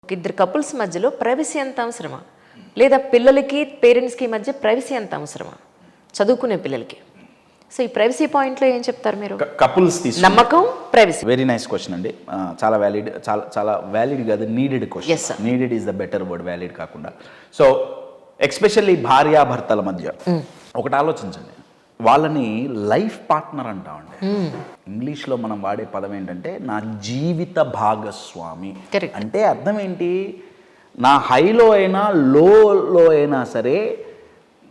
ఇద్దరు కపుల్స్ మధ్యలో ప్రైవసీ ఎంత అవసరమా, లేదా పిల్లలకి పేరెంట్స్కి మధ్య ప్రైవసీ ఎంత అవసరమా, చదువుకునే పిల్లలకి? సో ఈ ప్రైవసీ పాయింట్లో ఏం చెప్తారు మీరు? కపుల్స్ నమ్మకం, ప్రైవసీ. వెరీ నైస్ క్వశ్చన్ అండి. చాలా వ్యాలిడ్, చాలా వ్యాలిడ్ కాదు, needed Yes, question. sir. Needed is the better word, valid కాకుండా. సో ఎక్స్పెషల్లీ భార్యాభర్తల మధ్య ఒకటి ఆలోచించండి, వాళ్ళని లైఫ్ పార్ట్నర్ అంటామండి. ఇంగ్లీష్లో మనం వాడే పదం ఏంటంటే నా జీవిత భాగస్వామి. Correct. అంటే అర్థం ఏంటి, నా హైలో అయినా లోలో అయినా సరే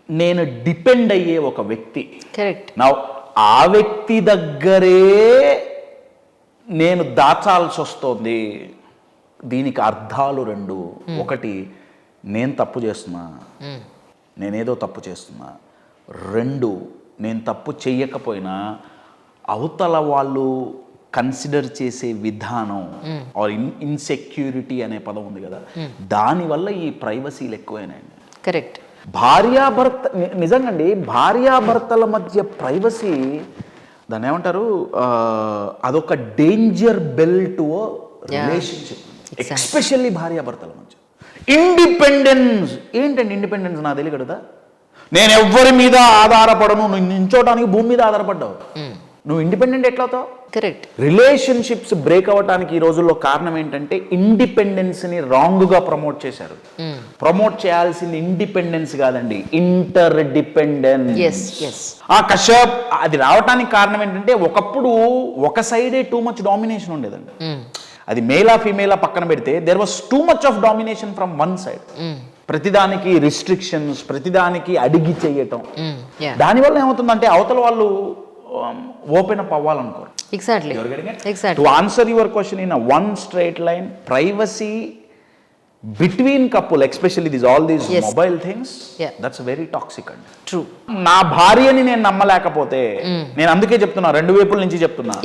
నేను డిపెండ్ అయ్యే ఒక వ్యక్తి. కరెక్ట్. నా ఆ వ్యక్తి దగ్గరే నేను దాచాల్సి వస్తుంది. దీనికి అర్థాలు రెండు. ఒకటి, నేను తప్పు చేస్తున్నా, నేనేదో తప్పు చేస్తున్నా. రెండు, నేను తప్పు చెయ్యకపోయినా అవతల వాళ్ళు కన్సిడర్ చేసే విధానం ఆర్ ఇన్సెక్యూరిటీ అనే పదం ఉంది కదా, దానివల్ల ఈ ప్రైవసీలు ఎక్కువైనాయండి. కరెక్ట్. భార్యాభర్త నిజంగా అండి, భార్యాభర్తల మధ్య ప్రైవసీ దాన్ని ఏమంటారు, అదొక danger bell to relationship. Especially భార్యాభర్తల మధ్య ఇండిపెండెన్స్. ఏంటండి ఇండిపెండెన్స్? నాకు తెలియదు కదా. నేను ఎవ్వరి మీద ఆధారపడను. నువ్వు నించోటానికి భూమి మీద ఆధారపడ్డావు, నువ్వు ఇండిపెండెంట్ ఎట్లా అవుతావు? కరెక్ట్. రిలేషన్షిప్స్ బ్రేక్ అవ్వటానికి ఈ రోజుల్లో కారణం ఏంటంటే ఇండిపెండెన్స్ని రాంగ్గా ప్రమోట్ చేశారు. ప్రమోట్ చేయాల్సింది ఇండిపెండెన్స్ కాదండి, ఇంటర్ డిపెండెన్స్. కశ్యప్ అది రావటానికి కారణం ఏంటంటే ఒకప్పుడు ఒక సైడే టూ మచ్ డామినేషన్ ఉండేదండి. అది మేలా ఫీమేలా పక్కన పెడితే there was too much of domination from one side. ప్రతిదానికి రిస్ట్రిక్షన్స్, ప్రతిదానికి అడిగి చెయ్యటం. దానివల్ల ఏమవుతుందంటే అవతల వాళ్ళు ఓపెన్ అప్ అవ్వాలనుకోరు. Exactly. To answer your question in one straight line, privacy between couple, especially all these mobile things, that's very toxic అండి. ట్రూ. నా భార్యని నేను నమ్మలేకపోతే, నేను అందుకే చెప్తున్నా, రెండు వైపుల నుంచి చెప్తున్నా,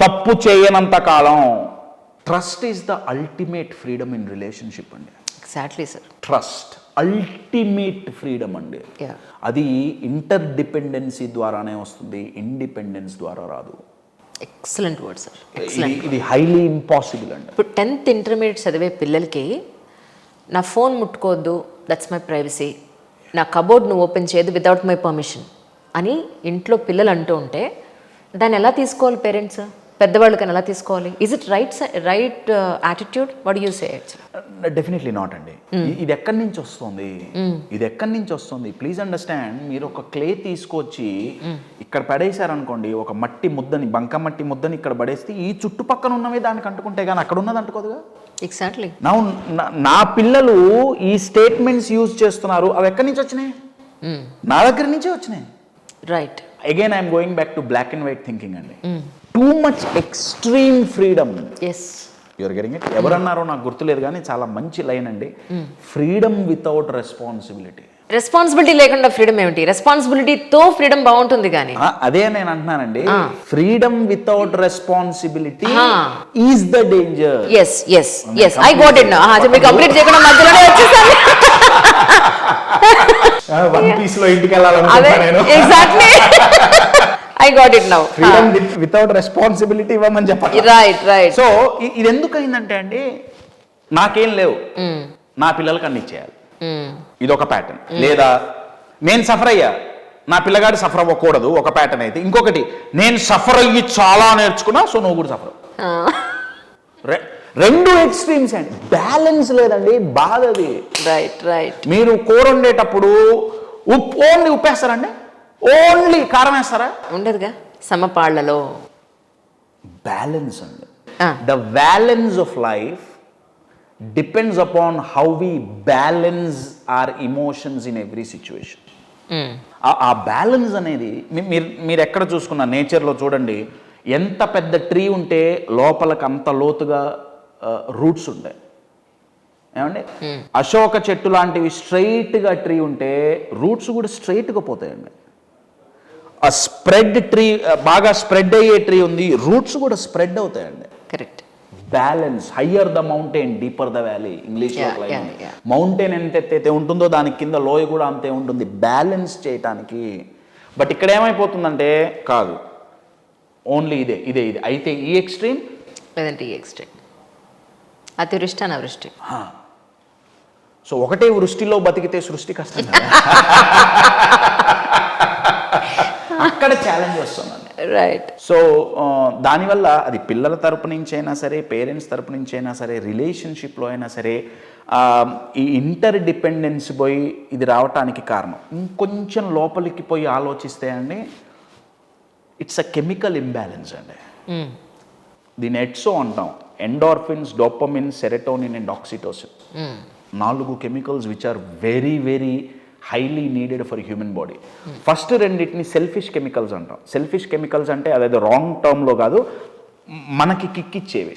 తప్పు చేయనంత కాలం trust is the ultimate freedom in relationship అండి. Exactly sir. Trust ultimate freedom అండి. అది ఇంటర్ డిపెండెన్సీ ద్వారానే వస్తుంది, ఇండిపెండెన్స్ ద్వారా రాదు. Excellent word sir. ఇది హైలీ ఇంపాసిబుల్ అండి. ఇప్పుడు 10th ఇంటర్మీడియట్ చదివే పిల్లలకి నా ఫోన్ ముట్టుకోవద్దు, దట్స్ మై ప్రైవసీ, నా కబోర్డ్ నువ్వు ఓపెన్ చేయదు వితౌట్ మై పర్మిషన్ అని ఇంట్లో పిల్లలు అంటూ ఉంటే దాన్ని ఎలా తీసుకోవాలి పేరెంట్స్? పెద్దవాళ్ళకని ఎలా తీసుకోవాలి? Is it right attitude? What you say? Definitely not అండి. ఇది ఎక్కడి నుంచి వస్తుంది, ఇది ఎక్కడి నుంచి వస్తుంది? Please understand. మీరు ఒక క్లే తీసుకొచ్చి ఇక్కడ పడేశారనుకోండి, ఒక మట్టి ముద్దని, బంక మట్టి ముద్దని ఇక్కడ పడేస్తే ఈ చుట్టుపక్కల ఉన్నవి దానికి అంటుకుంటే కానీ అక్కడ ఉన్నది అంటుకోదుగా. ఎగ్జాక్ట్లీ. నా పిల్లలు ఈ స్టేట్మెంట్స్ యూజ్ చేస్తున్నారు, అవి ఎక్కడి నుంచి వచ్చినాయి? నా దగ్గర నుంచే వచ్చినాయి. Right. Again I'm going back to black and white thinking అండి. Too much extreme freedom. You're getting it. ఎవరన్నారో నాకు గుర్తులేదు కానీ చాలా మంచి లైన్ అండి. Freedom without responsibility. రెస్పాన్సిబిలిటీ లేకుండా ఫ్రీడమ్ ఏమిటి? రెస్పాన్సిబిలిటీతో ఫ్రీడమ్ బాగుంటుంది కానీ. అదే నేను అంటున్నానండి, freedom without responsibility is the danger. I got it now. మీరు కంప్లీట్ చేయకుండా మధ్యలోనే వచ్చేసాను. వన్ పీస్ లో ఇంటికి వెళ్ళాలనుకుంటున్నా నేను. Exactly. I got it now. Freedom without responsibility ఇవ్వమని చెప్పాలి. రైట్. సో ఇది ఎందుకు అయిందంటే అండి, నాకేం లేవు, నా పిల్లలకి అన్ని ఇచ్చేయాలి, ఇది ఒక ప్యాటర్న్. లేదా నేను సఫర్ అయ్యా, నా పిల్లగాడు సఫర్ అవ్వకూడదు, ఒక ప్యాటర్న్ అయితే. ఇంకొకటి, నేను సఫర్ అయ్యి చాలా నేర్చుకున్నా, సో నువ్వు కూడా సఫర్. రెండు ఎక్స్ట్రీమ్స్ అండి, బ్యాలెన్స్ లేదండి, బాధ అది. రైట్. మీరు కూర వండేటప్పుడు ఓన్లీ ఉప్పేస్తారండి, ఓన్లీ కారం వేస్తారా? ఉండదుగా. సమపాళ్లలో బ్యాలెన్స్ అండి. The balance of life depends upon how we balance our emotions in every situation. ఆ బ్యాలెన్స్ అనేది మీరు ఎక్కడ చూసుకున్నా నేచర్లో చూడండి, ఎంత పెద్ద ట్రీ ఉంటే లోపలికి అంత లోతుగా రూట్స్ ఉంటాయి. ఏమండి, అశోక చెట్టు లాంటివి స్ట్రైట్గా ట్రీ ఉంటే రూట్స్ కూడా స్ట్రైట్గా పోతాయండి. ఆ స్ప్రెడ్ ట్రీ, బాగా స్ప్రెడ్ అయ్యే ట్రీ ఉంది, రూట్స్ కూడా స్ప్రెడ్ అవుతాయండి. Correct. Balance. Higher the mountain deeper the valley. ఇంగ్లీష్లో మౌంటైన్ ఎంత ఎత్తైతే ఉంటుందో దాని కింద లోయ కూడా అంతే ఉంటుంది, బ్యాలెన్స్ చేయటానికి. బట్ ఇక్కడ ఏమైపోతుందంటే కాదు, ఓన్లీ ఇదే అయితే ఈ ఎక్స్ట్రీమ్, లేదంటే ఈ ఎక్స్ట్రీమ్. అతివృష్టి అనావృష్టి. సో ఒకటే వృష్టిలో బతికితే సృష్టి కష్టం కదా. అక్కడ ఛాలెంజ్ వస్తుందండి. రైట్. సో దానివల్ల అది పిల్లల తరపు నుంచి అయినా సరే, పేరెంట్స్ తరపు నుంచి అయినా సరే, రిలేషన్షిప్లో అయినా సరే, ఈ ఇంటర్ డిపెండెన్స్ పోయి ఇది రావటానికి కారణం. ఇంకొంచెం లోపలికి పోయి ఆలోచిస్తే అండి, ఇట్స్ అ కెమికల్ ఇంబ్యాలెన్స్ అండి. దీన్ని ఎడ్సో అంటాం. Endorphins, dopamine, serotonin and oxytocin. 4 chemicals which are very very highly needed for human body. First రెండింటిని సెల్ఫిష్ కెమికల్స్ అంటాం. సెల్ఫిష్ కెమికల్స్ అంటే అదేదో రాంగ్ టర్మ్లో కాదు, మనకి కిక్ ఇచ్చేవి.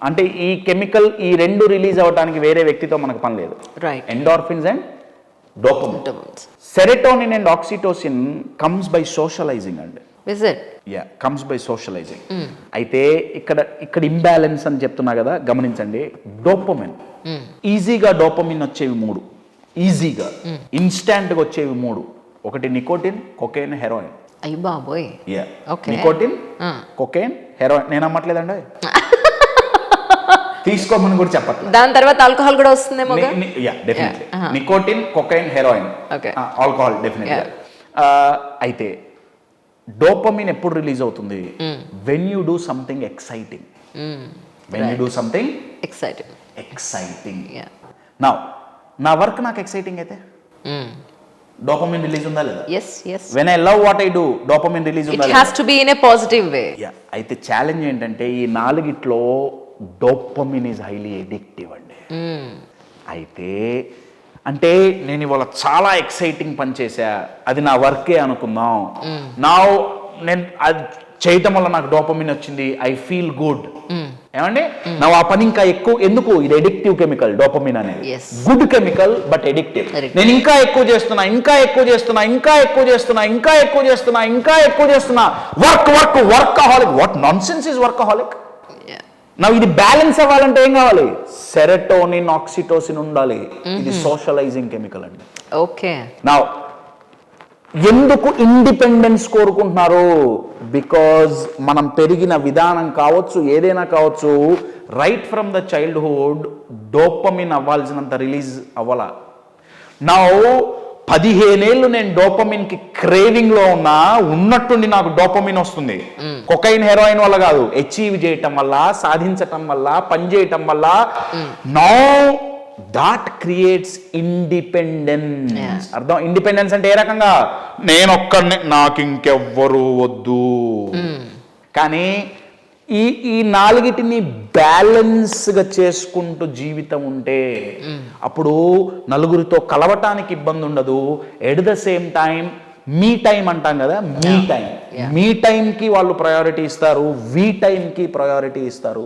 అంటే ఈ కెమికల్ ఈ 2 రిలీజ్ అవ్వడానికి వేరే వ్యక్తితో మనకు పని లేదు. Endorphins and dopamine. Serotonin and oxytocin comes by socializing అండి. Comes by socializing. అయితే ఇక్కడ ఇంబ్యాలెన్స్ అని చెప్తున్నా కదా, గమనించండి. డోపమిన్, ఈజీగా డోపమిన్ వచ్చేవి 3, ఈజీగా ఇన్స్టాంట్గా వచ్చేవి 3. ఒకటి నికోటిన్, కొకైన్, హెరోయిన్. అయ్య బాబోయ్. Nicotine, cocaine, heroine. నేను అమ్మట్లేదండి, తీసుకోమని కూడా చెప్పట్లేదు. దాని తర్వాత ఆల్కహాల్ కూడా వస్తుందేమో. Definitely nicotine, cocaine, heroine, alcohol definitely. అయితే డోపమిన్ ఎప్పుడు రిలీజ్ అవుతుంది? When you do something exciting. When you do something exciting. నా వర్క్ నాకు ఎక్సైటింగ్ అయితే డోపమిన్ రిలీజ్ ఉందా లేదా? When I love what I do, dopamine release ఉందా లేదా? It has to be in a positive way. అయితే challenge ఏంటంటే ఈ 4గిట్లో డోపమిన్ ఈజ్ హైలీ ఎడిక్టివ్ అండి. అయితే అంటే నేను ఇవాళ చాలా ఎక్సైటింగ్ పని చేశా, అది నా వర్కే అనుకుందాం. నేను అది చేయటం వల్ల నాకు డోపమిన్ వచ్చింది, ఐ ఫీల్ గుడ్. ఏమండి, నా ఆ పని ఇంకా ఎక్కువ ఎందుకు? ఇది ఎడిక్టివ్ కెమికల్. డోపమిన్ అనేది గుడ్ కెమికల్ బట్ ఎడిక్టివ్. నేను ఇంకా ఎక్కువ చేస్తున్నా, ఇంకా ఎక్కువ చేస్తున్నా, ఇంకా ఎక్కువ చేస్తున్నా, ఇంకా ఎక్కువ చేస్తున్నా, ఇంకా ఎక్కువ చేస్తున్నా. Workaholic. What nonsense is workaholic? ఇది బ్యాలెన్స్ అవ్వాలంటే ఏం కావాలి? సెరటోనిన్, ఆక్సిటోసిన్ ఉండాలి. ఇది సోషలైజింగ్ కెమికల్ అండి. ఓకే. నా ఎందుకు ఇండిపెండెన్స్ కోరుకుంటున్నారు? బికాజ్ మనం పెరిగిన విధానం కావచ్చు, ఏదైనా కావచ్చు, right from the childhood dopamine అవ్వాల్సినంత రిలీజ్ అవ్వాల. నా 15 ఏళ్ళు నేను డోపమిన్ కి క్రేవింగ్ లో ఉన్నట్టుండి నాకు డోపమిన్ వస్తుంది. కొకైన్, హెరోయిన్ వల్ల కాదు, అచీవ్ చేయటం వల్ల, సాధించటం వల్ల, పని చేయటం వల్ల. Now that creates independence. అర్థం? ఇండిపెండెన్స్ అంటే ఏ రకంగా? నేనొక్కడిని, నాకు ఇంకెవ్వరు వద్దు. కానీ ఈ 4గిటిని బ్యాలెన్స్గా చేసుకుంటూ జీవితం ఉంటే అప్పుడు నలుగురితో కలవటానికి ఇబ్బంది ఉండదు. At the same time me time అంటాం కదా, మీ టైంకి వాళ్ళు ప్రయారిటీ ఇస్తారు, వీ టైంకి ప్రయారిటీ ఇస్తారు.